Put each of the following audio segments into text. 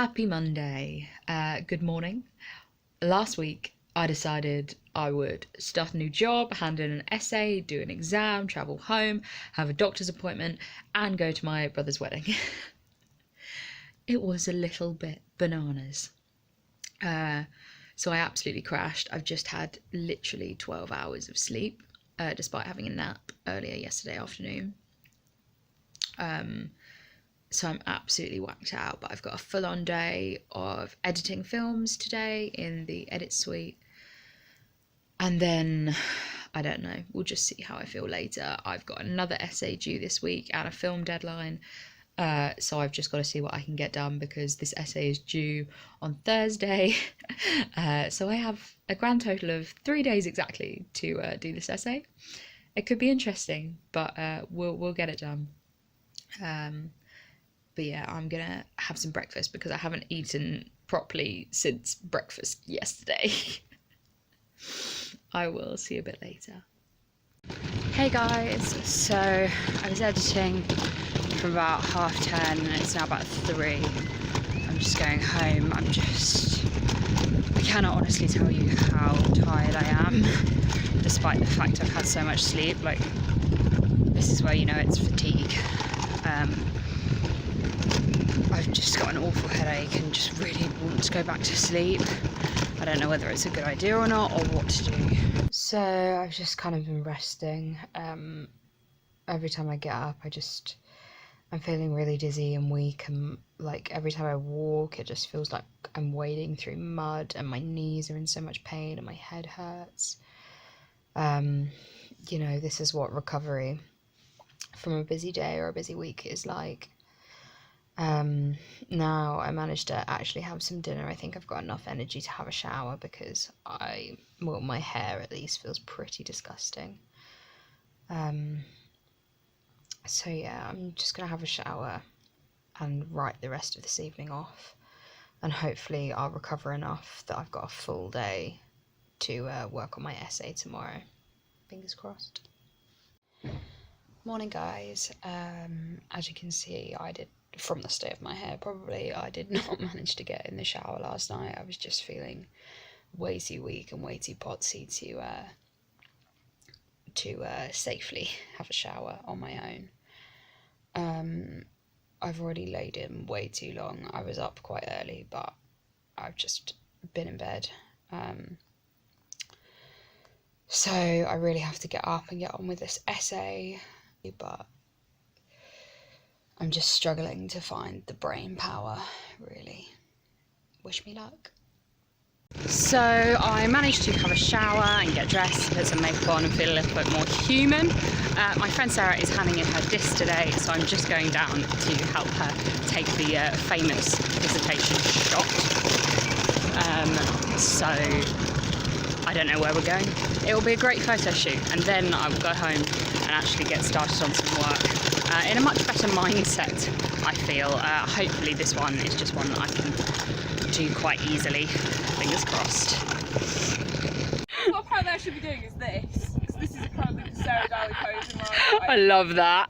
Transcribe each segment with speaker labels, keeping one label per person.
Speaker 1: Happy Monday. Good morning. Last week I decided I would start a new job, hand in an essay, do an exam, travel home, have a doctor's appointment and go to my brother's wedding. It was a little bit bananas. So I absolutely crashed. I've just had literally 12 hours of sleep, despite having a nap earlier yesterday afternoon. So I'm absolutely whacked out, but I've got a full-on day of editing films today in the edit suite. And then, I don't know, we'll just see how I feel later. I've got another essay due this week and a film deadline. So I've just got to see what I can get done because this essay is due on Thursday. So I have a grand total of 3 days exactly to do this essay. It could be interesting, but we'll get it done. But yeah, I'm gonna have some breakfast because I haven't eaten properly since breakfast yesterday. I will see you a bit later.
Speaker 2: Hey guys, so I was editing from about 10:30 and it's now about 3. I'm just going home. I cannot honestly tell you how tired I am, despite the fact I've had so much sleep. Like, this is where you know it's fatigue. I've just got an awful headache and just really want to go back to sleep. I don't know whether it's a good idea or not, or what to do. So I've just kind of been resting. Every time I get up, I'm feeling really dizzy and weak, and like every time I walk, it just feels like I'm wading through mud, and my knees are in so much pain, and my head hurts. You know, this is what recovery from a busy day or a busy week is like. Now I managed to actually have some dinner. I think I've got enough energy to have a shower because my hair at least feels pretty disgusting. So yeah, I'm just gonna have a shower and write the rest of this evening off, and hopefully I'll recover enough that I've got a full day to work on my essay tomorrow. Fingers crossed. Morning guys. As you can see, from the state of my hair probably, I did not manage to get in the shower last night. I was just feeling way too weak and way too potsy to safely have a shower on my own. I've already laid in way too long. I was up quite early, but I've just been in bed. So I really have to get up and get on with this essay, but I'm just struggling to find the brain power, really. Wish me luck. So I managed to have a shower and get dressed, put some makeup on and feel a little bit more human. My friend Sarah is handing in her disc today, so I'm just going down to help her take the famous dissertation shot. So I don't know where we're going. It will be a great photo shoot, and then I will go home and actually get started on some work. In a much better mindset, I feel. Hopefully this one is just one that I can do quite easily. Fingers crossed.
Speaker 3: What apparently I should be doing is this. So this is apparently the Sarah Daly pose in my
Speaker 2: I love that.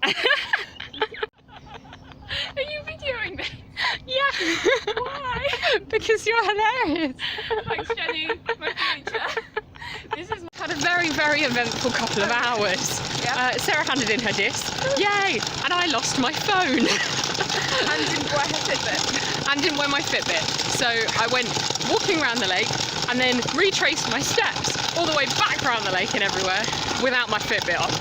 Speaker 3: Are you videoing me?
Speaker 2: Yeah.
Speaker 3: Why?
Speaker 2: Because you're hilarious.
Speaker 3: Thanks, Jenny, my future. This is
Speaker 2: Had a very, very eventful couple of hours.
Speaker 3: Yeah.
Speaker 2: Sarah handed in her disc. Yay! And I lost my phone.
Speaker 3: and didn't wear her Fitbit.
Speaker 2: And didn't wear my Fitbit. So I went walking around the lake and then retraced my steps all the way back around the lake and everywhere without my Fitbit on.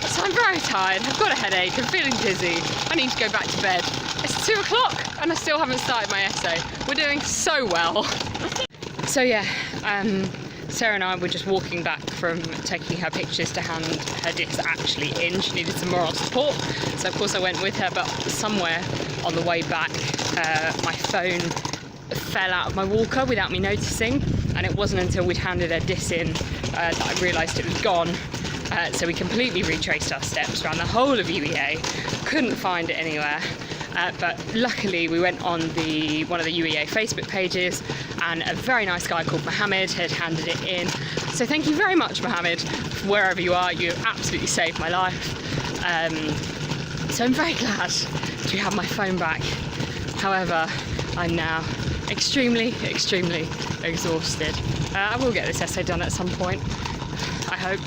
Speaker 2: So I'm very tired, I've got a headache, I'm feeling dizzy, I need to go back to bed. It's 2 o'clock and I still haven't started my essay. We're doing so well. So yeah, Sarah and I were just walking back from taking her pictures to hand her disc actually in. She needed some moral support, so of course I went with her, but somewhere on the way back my phone fell out of my walker without me noticing, and it wasn't until we'd handed her disc in that I realised it was gone. So we completely retraced our steps around the whole of UEA, couldn't find it anywhere. But luckily we went on one of the UEA Facebook pages, and a very nice guy called Mohammed had handed it in. So thank you very much, Mohammed, wherever you are. You absolutely saved my life. So I'm very glad to have my phone back. However, I'm now extremely exhausted. I will get this essay done at some point, I hope.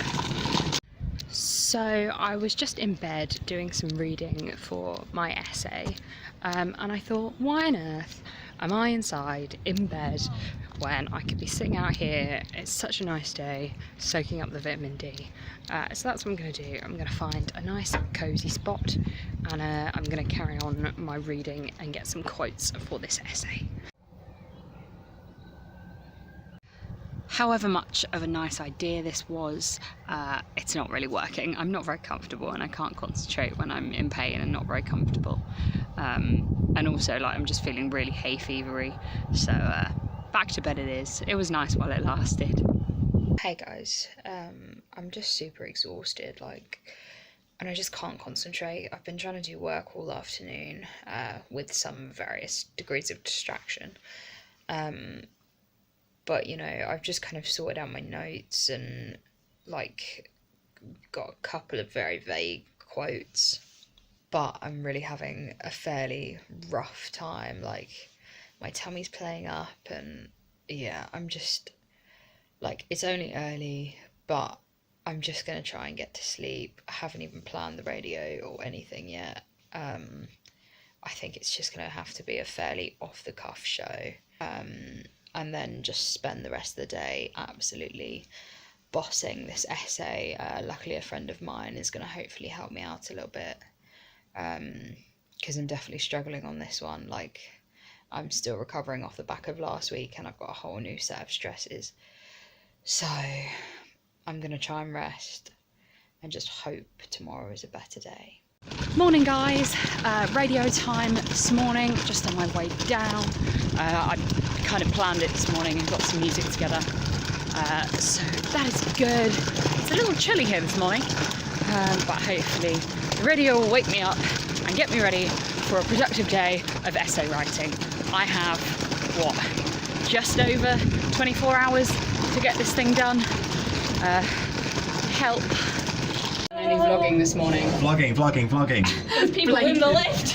Speaker 2: So I was just in bed doing some reading for my essay, and I thought, why on earth am I inside in bed when I could be sitting out here? It's such a nice day, soaking up the vitamin D. So that's what I'm going to do. I'm going to find a nice cosy spot, and I'm going to carry on my reading and get some quotes for this essay. However much of a nice idea this was, it's not really working. I'm not very comfortable, and I can't concentrate when I'm in pain and not very comfortable. And also, like, I'm just feeling really hay fevery. So back to bed it is. It was nice while it lasted.
Speaker 1: Hey guys, I'm just super exhausted, and I just can't concentrate. I've been trying to do work all afternoon, with some various degrees of distraction. But, you know, I've just kind of sorted out my notes and, like, got a couple of very vague quotes. But I'm really having a fairly rough time. Like, my tummy's playing up, and, yeah, I'm just, like, it's only early, but I'm just going to try and get to sleep. I haven't even planned the radio or anything yet. I think it's just going to have to be a fairly off-the-cuff show. And then just spend the rest of the day absolutely bossing this essay. Luckily, a friend of mine is going to hopefully help me out a little bit, because I'm definitely struggling on this one. Like, I'm still recovering off the back of last week, and I've got a whole new set of stresses. So I'm going to try and rest and just hope tomorrow is a better day.
Speaker 2: Morning guys, radio time this morning, just on my way down. I kind of planned it this morning and got some music together, so that is good. It's a little chilly here this morning, but hopefully the radio will wake me up and get me ready for a productive day of essay writing. I have, just over 24 hours to get this thing done. Help. Only vlogging this morning.
Speaker 4: Vlogging.
Speaker 3: There's people in the lift.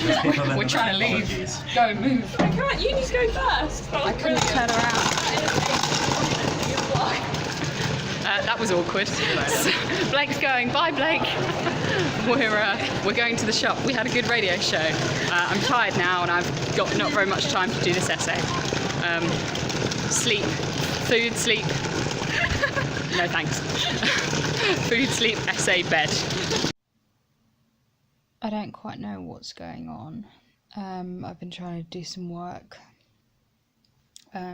Speaker 2: We're trying to leave. Go, move.
Speaker 3: I can't, you need to go first.
Speaker 2: I couldn't turn around. That was awkward. So, Blake's going. Bye, Blake. We're going to the shop. We had a good radio show. I'm tired now, and I've got not very much time to do this essay. Sleep, food, sleep. No thanks. Food, sleep, essay, bed.
Speaker 1: I don't quite know what's going on. I've been trying to do some work,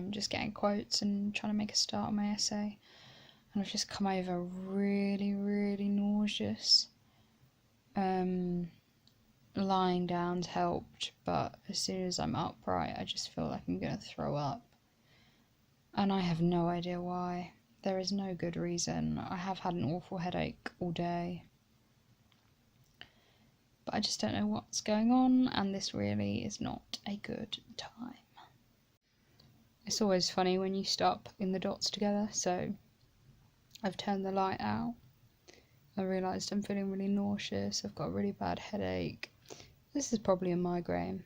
Speaker 1: just getting quotes and trying to make a start on my essay, and I've just come over really nauseous. Lying down's helped, but as soon as I'm upright I just feel like I'm gonna throw up, and I have no idea why. There is no good reason. I have had an awful headache all day, but I just don't know what's going on, and this really is not a good time. It's always funny when you start putting the dots together, so I've turned the light out. I realised I'm feeling really nauseous, I've got a really bad headache. This is probably a migraine,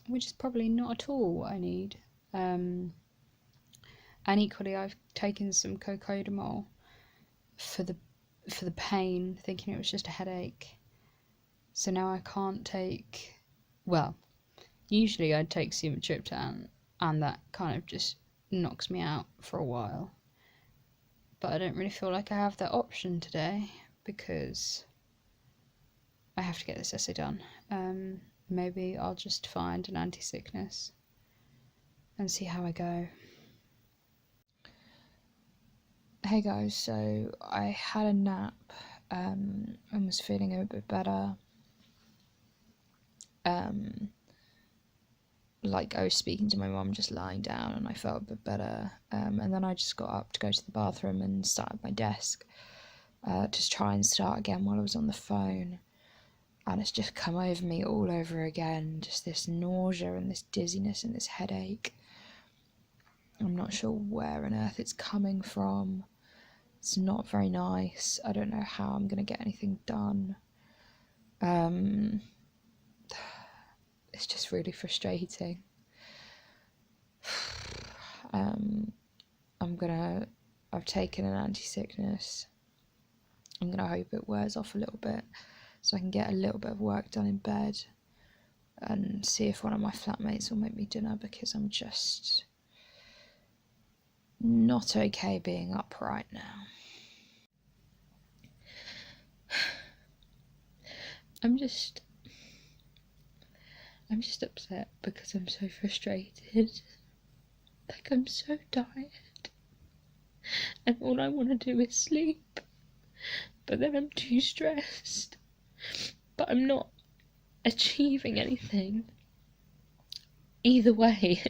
Speaker 1: which is probably not at all what I need. And equally, I've taken some cocodamol for the pain, thinking it was just a headache. So now I can't take, well, usually I'd take sumatriptan, and that kind of just knocks me out for a while. But I don't really feel like I have that option today, because I have to get this essay done. Maybe I'll just find an anti-sickness and see how I go. Hey guys, so I had a nap and was feeling a bit better. Like, I was speaking to my mum just lying down, and I felt a bit better, and then I just got up to go to the bathroom and sat at my desk to try and start again while I was on the phone, and it's just come over me all over again, just this nausea and this dizziness and this headache. I'm not sure where on earth it's coming from. It's not very nice. I don't know how I'm going to get anything done. It's just really frustrating. I've taken an anti-sickness. I'm gonna hope it wears off a little bit so I can get a little bit of work done in bed and see if one of my flatmates will make me dinner, because I'm just not okay being up right now. I'm just upset because I'm so frustrated. Like, I'm so tired and all I want to do is sleep, but then I'm too stressed, but I'm not achieving anything either way.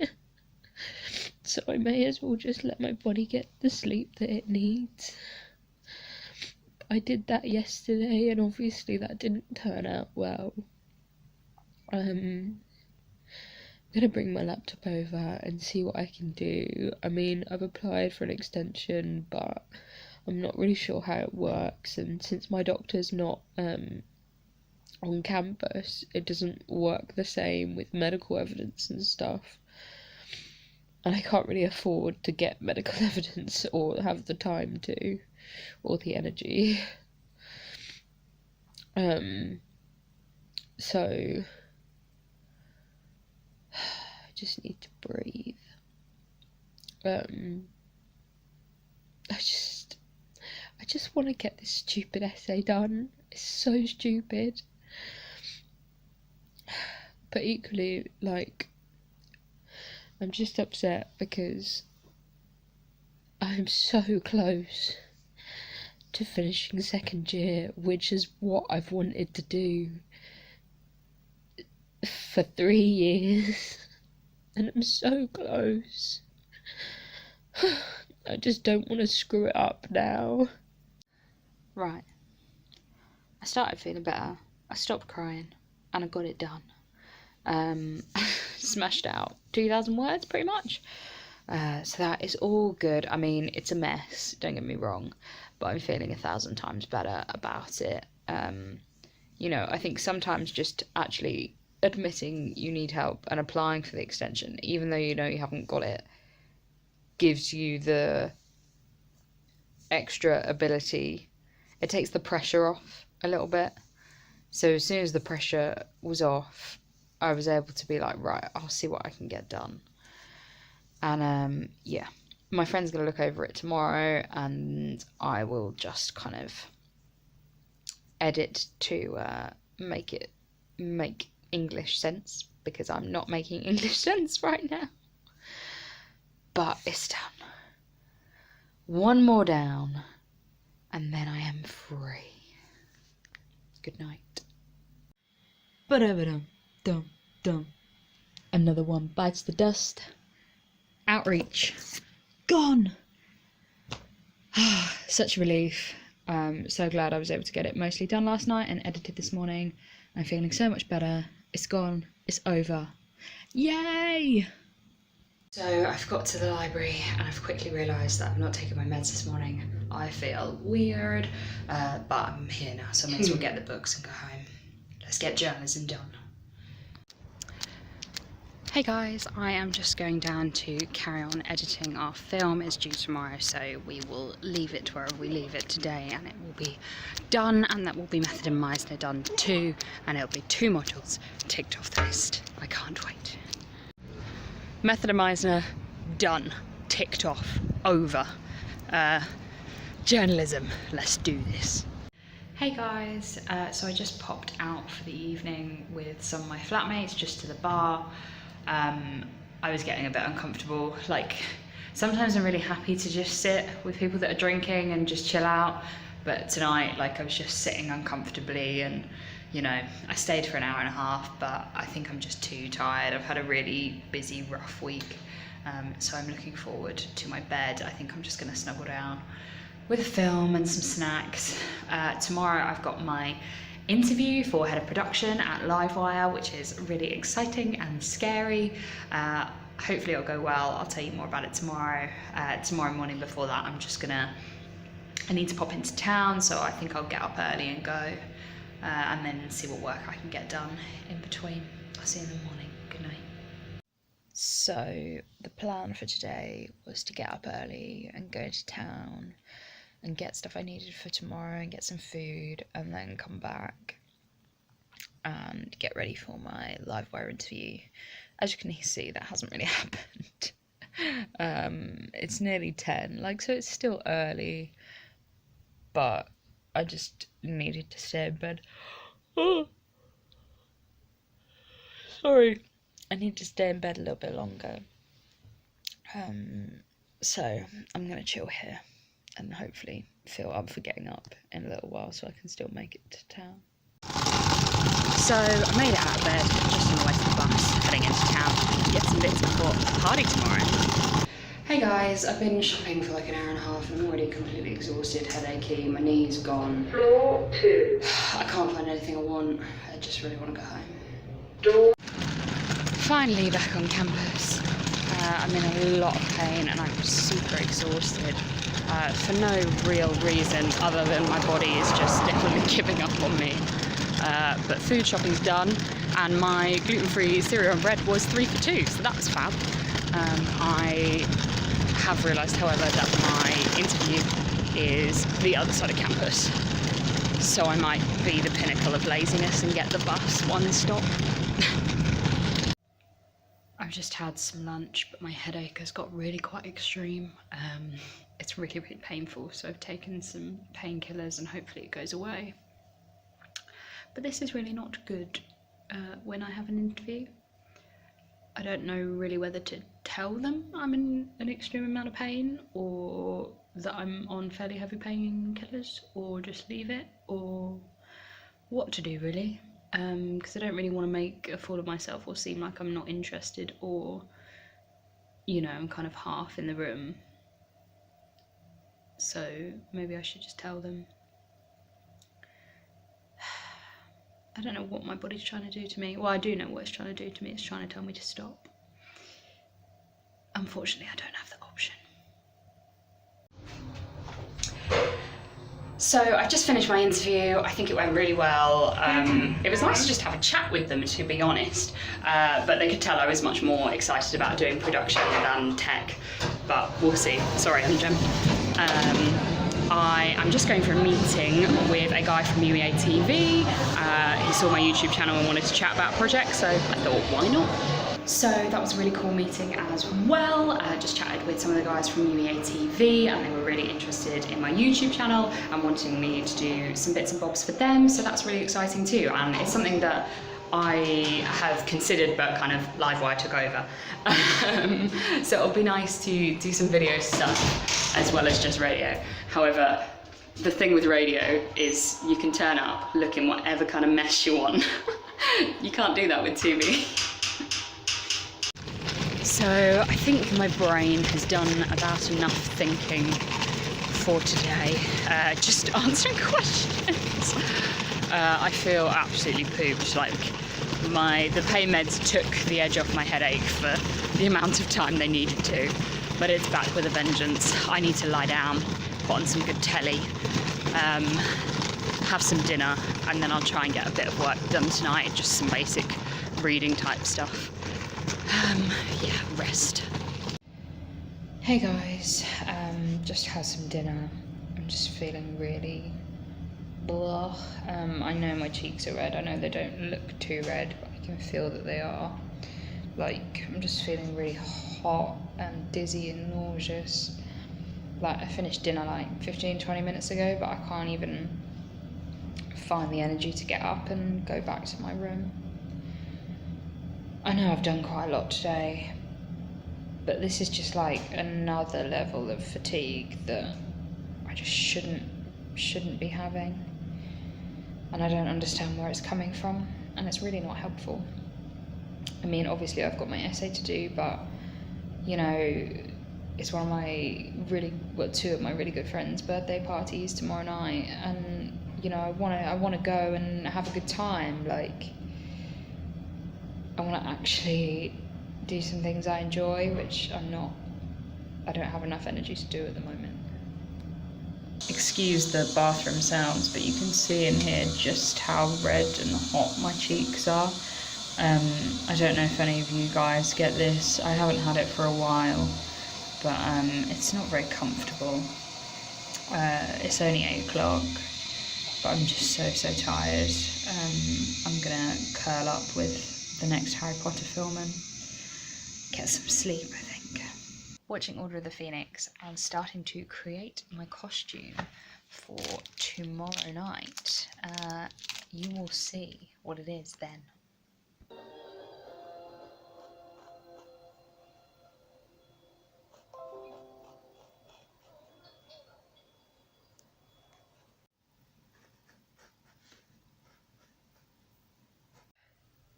Speaker 1: So I may as well just let my body get the sleep that it needs. I did that yesterday and obviously that didn't turn out well. I'm gonna bring my laptop over and see what I can do. I mean, I've applied for an extension, but I'm not really sure how it works, and since my doctor's not on campus, it doesn't work the same with medical evidence and stuff. And I can't really afford to get medical evidence or have the time to, or the energy. So I just need to breathe. I just want to get this stupid essay done. It's so stupid. But equally, like, I'm just upset because I'm so close to finishing second year, which is what I've wanted to do for 3 years. And I'm so close. I just don't want to screw it up now. Right. I started feeling better. I stopped crying and I got it done. Smashed out 2,000 words pretty much. So that is all good. I mean, it's a mess, don't get me wrong, but I'm feeling 1,000 times better about it. You know, I think sometimes just actually admitting you need help and applying for the extension, even though you know you haven't got it, gives you the extra ability. It takes the pressure off a little bit. So as soon as the pressure was off, I was able to be like, right, I'll see what I can get done. And yeah, my friend's gonna look over it tomorrow and I will just kind of edit to make English sense, because I'm not making English sense right now. But it's done. One more down and then I am free. Good night. Dum. Another one bites the dust. Outreach. Gone. Such a relief. So glad I was able to get it mostly done last night and edited this morning. I'm feeling so much better. It's gone. It's over. Yay! So I've got to the library and I've quickly realised that I've not taken my meds this morning. I feel weird, but I'm here now, so I may as well get the books and go home. Let's get journalism done.
Speaker 2: Hey guys, I am just going down to carry on editing our film. It's due tomorrow, so we will leave it wherever we leave it today and it will be done, and that will be Method and Meisner done too, and it'll be 2 modules ticked off the list. I can't wait. Method and Meisner done, ticked off, over. Journalism, let's do this.
Speaker 1: Hey guys, so I just popped out for the evening with some of my flatmates just to the bar. I was getting a bit uncomfortable. Like, sometimes I'm really happy to just sit with people that are drinking and just chill out, but tonight, like, I was just sitting uncomfortably, and you know, I stayed for an hour and a half, but I think I'm just too tired. I've had a really busy, rough week, so I'm looking forward to my bed. I think I'm just gonna snuggle down with a film and some snacks. Tomorrow I've got my interview for head of production at Livewire, which is really exciting and scary. Hopefully it'll go well. I'll tell you more about it tomorrow. Tomorrow morning before that, I need to pop into town, so I think I'll get up early and go, and then see what work I can get done in between. I'll see you in the morning. Good night. So the plan for today was to get up early and go to town and get stuff I needed for tomorrow and get some food, and then come back and get ready for my Livewire interview. As you can see, that hasn't really happened. It's nearly 10, like, so it's still early, but I just needed to stay in bed. Oh, sorry. I need to stay in bed a little bit longer. So I'm gonna chill here and hopefully feel up for getting up in a little while so I can still make it to town.
Speaker 2: So I made it out of bed, just on the way to the bus, heading into town to get some bits before the party tomorrow.
Speaker 4: Hey guys, I've been shopping for like an hour and a half and I'm already completely exhausted, headachy, my knee's gone. Floor 2. I can't find anything I want, I just really want to go home. Door.
Speaker 2: Finally back on campus. I'm in a lot of pain and I'm super exhausted for no real reason other than my body is just literally giving up on me. But food shopping's done and my gluten-free cereal and bread was 3 for 2, so that was fab. I have realised, however, that my interview is the other side of campus, so I might be the pinnacle of laziness and get the bus one stop. I've just had some lunch, but my headache has got really quite extreme. It's really, really painful, so I've taken some painkillers and hopefully it goes away. But this is really not good when I have an interview. I don't know really whether to tell them I'm in an extreme amount of pain or that I'm on fairly heavy painkillers, or just leave it, or what to do really. Because I don't really want to make a fool of myself or seem like I'm not interested, or, you know, I'm kind of half in the room. So maybe I should just tell them. I don't know what my body's trying to do to me. Well, I do know what it's trying to do to me. It's trying to tell me to stop. Unfortunately, I don't have the option. So I've just finished my interview. I think it went really well. It was nice to just have a chat with them, to be honest. But they could tell I was much more excited about doing production than tech. But we'll see. Sorry, I'm Jem. I'm just going for a meeting with a guy from UEA TV. He saw my YouTube channel and wanted to chat about projects, so I thought, why not? So that was a really cool meeting as well. Just chatted with some of the guys from UEA TV and they were really interested in my YouTube channel and wanting me to do some bits and bobs for them, so that's really exciting too, and it's something that I have considered but kind of Livewire took over. So it'll be nice to do some video stuff as well as just radio. However, the thing with radio is you can turn up looking whatever kind of mess you want. You can't do that with TV. So I think my brain has done about enough thinking for today, just answering questions. I feel absolutely pooped, like the pain meds took the edge off my headache for the amount of time they needed to, but it's back with a vengeance. I need to lie down, put on some good telly, have some dinner, and then I'll try and get a bit of work done tonight, just some basic reading type stuff. Yeah, rest.
Speaker 1: Hey guys, just had some dinner. I'm just feeling really blah. I know my cheeks are red. I know they don't look too red, but I can feel that they are. Like, I'm just feeling really hot and dizzy and nauseous. Like, I finished dinner like 15-20 minutes ago, but I can't even find the energy to get up and go back to my room. I know I've done quite a lot today, but this is just like another level of fatigue that I just shouldn't be having, and I don't understand where it's coming from, and it's really not helpful. I mean, obviously I've got my essay to do, but you know, it's one of my two of my really good friends' birthday parties tomorrow night, and you know, I want to go and have a good time. Like, I want to actually do some things I enjoy, which I don't have enough energy to do at the moment. Excuse the bathroom sounds, but you can see in here just how red and hot my cheeks are. I don't know if any of you guys get this. I haven't had it for a while, but it's not very comfortable. It's only 8 o'clock, but I'm just so tired. I'm gonna curl up with the next Harry Potter film and get some sleep, I think. Watching Order of the Phoenix and starting to create my costume for tomorrow night. You will see what it is then.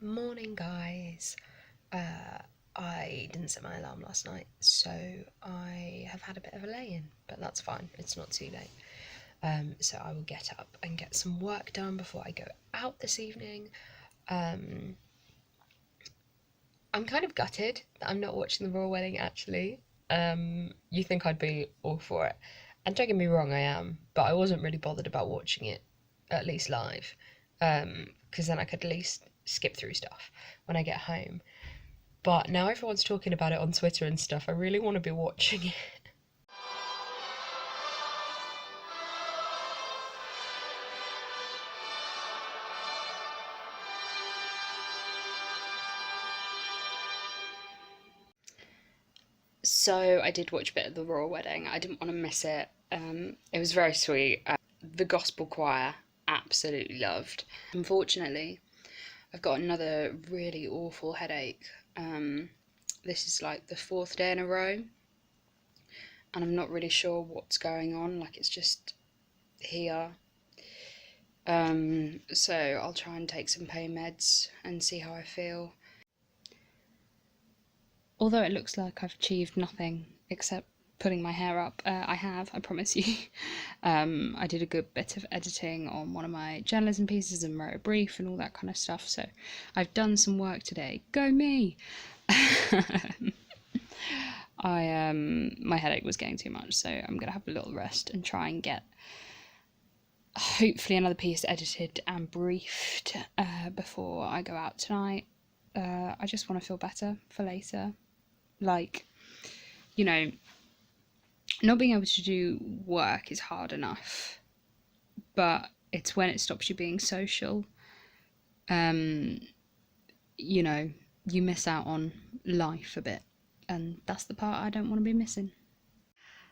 Speaker 5: Morning, guys. I didn't set my alarm last night, so I have had a bit of a lay-in, but that's fine, it's not too late. So I will get up and get some work done before I go out this evening. I'm kind of gutted that I'm not watching the royal wedding, actually. You think I'd be all for it, and don't get me wrong, I am, but I wasn't really bothered about watching it, at least live, because then I could at least skip through stuff when I get home. But now everyone's talking about it on Twitter and stuff, I really want to be watching it.
Speaker 4: So I did watch a bit of the royal wedding. I didn't want to miss it. It was very sweet. The gospel choir, absolutely loved. Unfortunately, I've got another really awful headache. This is like the 4th day in a row, and I'm not really sure what's going on. Like, it's just here. So I'll try and take some pain meds and see how I feel. Although it looks like I've achieved nothing except putting my hair up, I promise you. I did a good bit of editing on one of my journalism pieces and wrote a brief and all that kind of stuff, so I've done some work today. Go me! My headache was getting too much, so I'm gonna have a little rest and try and get hopefully another piece edited and briefed before I go out tonight. I just want to feel better for later. Like, you know, not being able to do work is hard enough, but it's when it stops you being social. You know, you miss out on life a bit, and that's the part I don't want to be missing.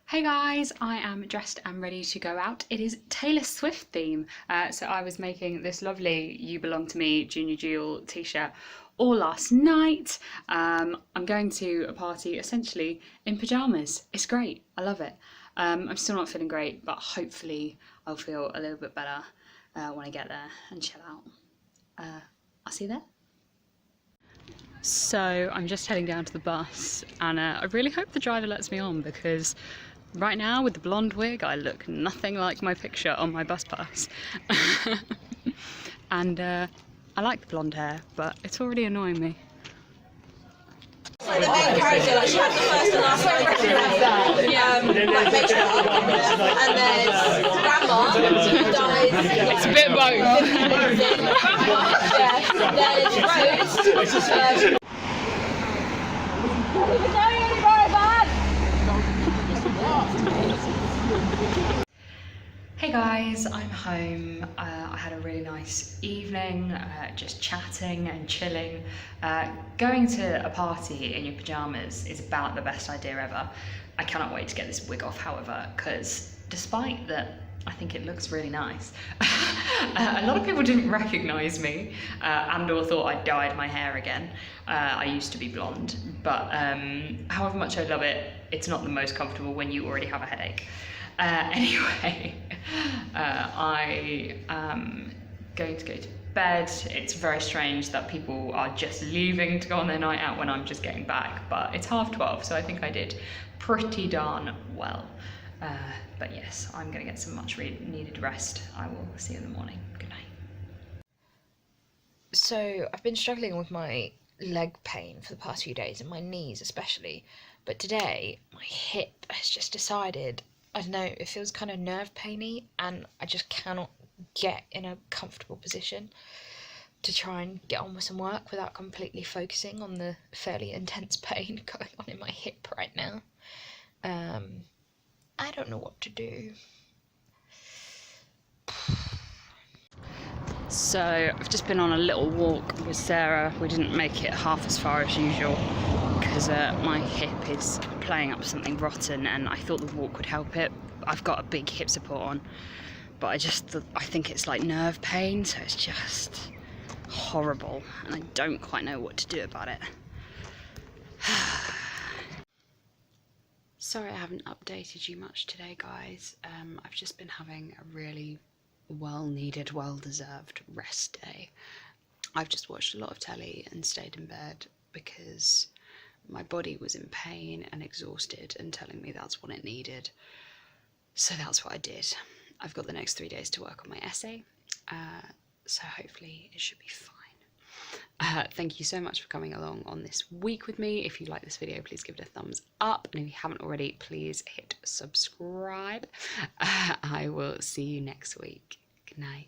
Speaker 4: Hey guys, I am dressed and ready to go out. It is Taylor Swift theme, so I was making this lovely You Belong to Me Junior Jewel t-shirt all last night. I'm going to a party essentially in pyjamas. It's great, I love it. I'm still not feeling great, but hopefully I'll feel a little bit better when I get there and chill out. I'll see you there. So I'm just heading down to the bus, and I really hope the driver lets me on, because right now with the blonde wig I look nothing like my picture on my bus pass. And I like the blonde hair, but it's already annoying me.
Speaker 3: Like the main character, like she had the first and last line, like matriarch, and then grandma who dies.
Speaker 2: It's a bit both.
Speaker 3: Then Rose.
Speaker 1: Hey guys, I'm home. I had a really nice evening, just chatting and chilling. Going to a party in your pyjamas is about the best idea ever. I cannot wait to get this wig off, however, because despite that I think it looks really nice, a lot of people didn't recognise me and or thought I'd dyed my hair again. I used to be blonde, but however much I love it, it's not the most comfortable when you already have a headache. Anyway, I am going to go to bed. It's very strange that people are just leaving to go on their night out when I'm just getting back, but it's 12:30, so I think I did pretty darn well. But yes, I'm going to get some much needed rest. I will see you in the morning. Good night.
Speaker 5: So I've been struggling with my leg pain for the past few days, and my knees especially, but today my hip has just decided, I don't know, it feels kind of nerve painy, and I just cannot get in a comfortable position.
Speaker 1: to try and get on with some work without completely focusing on the fairly intense pain going on in my hip right now. I don't know what to do.
Speaker 4: So I've just been on a little walk with Sarah. We didn't make it half as far as usual because my hip is playing up something rotten, and I thought the walk would help it. I've got a big hip support on, but I think it's like nerve pain, so it's just horrible, and I don't quite know what to do about it. Sorry I haven't updated you much today, guys. I've just been having a really well-needed, well-deserved rest day. I've just watched a lot of telly and stayed in bed because my body was in pain and exhausted and telling me that's what it needed. So that's what I did. I've got the next 3 days to work on my essay, so hopefully it should be fine. Thank you so much for coming along on this week with me. If you like this video, please give it a thumbs up, and if you haven't already, please hit subscribe. I will see you next week. Good night.